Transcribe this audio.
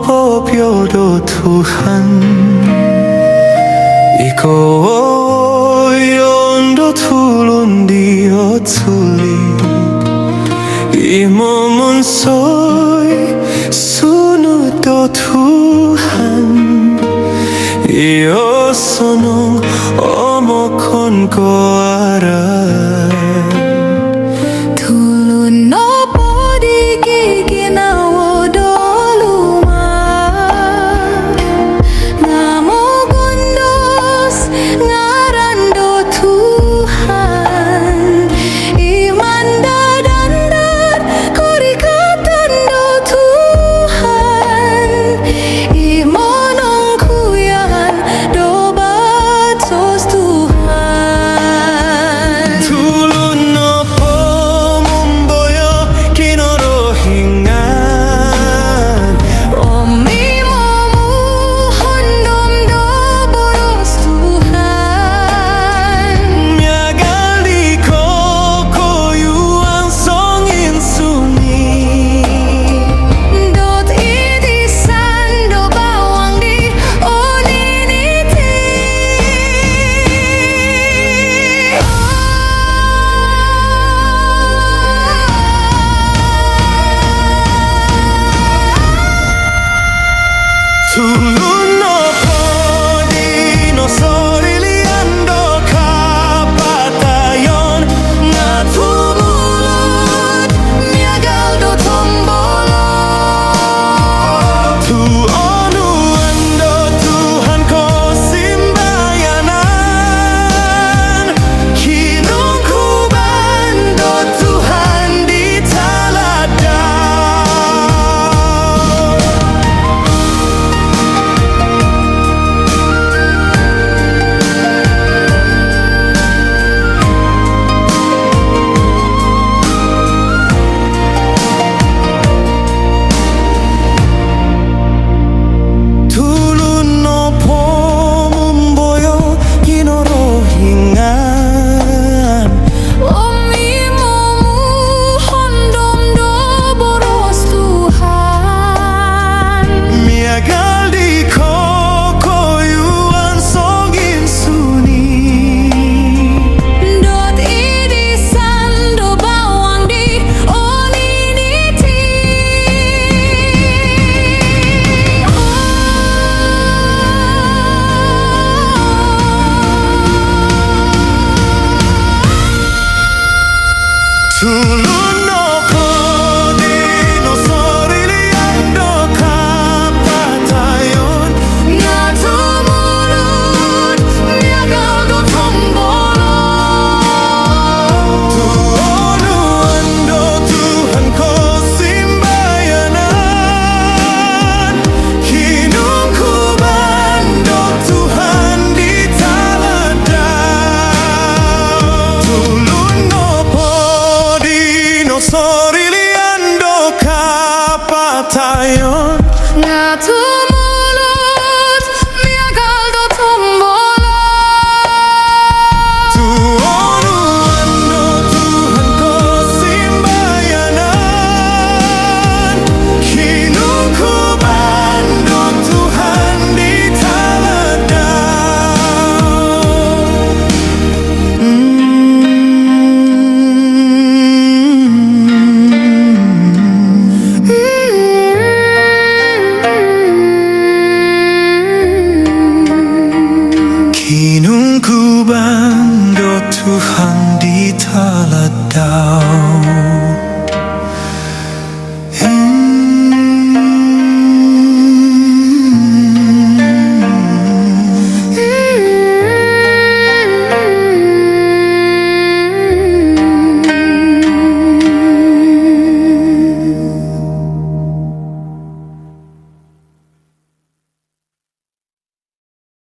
Biodo Tuhan Iko yondo tulun dio tuli Imo munsoy sunudo Tuhan Iyo sonong omokon ko aran Tulun opo di gigi na wodoluma Ngamo gondos ngarando Tuhan Iman dadandar korikatan do Tuhan Imonong kuyan do batos Tuhan Tulun opo mumboyo kinoro hingan Omi momu hondom do boros Tuhan Miagal di koko yuang songin sunyi Dot idisan do bawang di oniniti Tulun opo dino soriliando kapatayon Ngatu mulut miagal do tombolo Tu onu ando Tuhan ko simbayanan Kinung kubando Tuhan di taladan Tulun opo mumboyo kinoro hingan Omi momu hondom do boros Tuhan Miagal di koko yuan songin suni Dot idisan do bawang di oniniti Tulun opo dino soriliando kapatayon Ngatu mulut miagal do tombolo Tu onu ando Tuhan ko simbayanan Kinung kubando Tuhan di taladan Tulun opo dino soriliando kapatayon Ngatu mulut miagal do tombolo Tu onu ando Tuhan ko simbayanan Kinung kubando Tuhan di taladan Kinung kubando Tuhan di taladan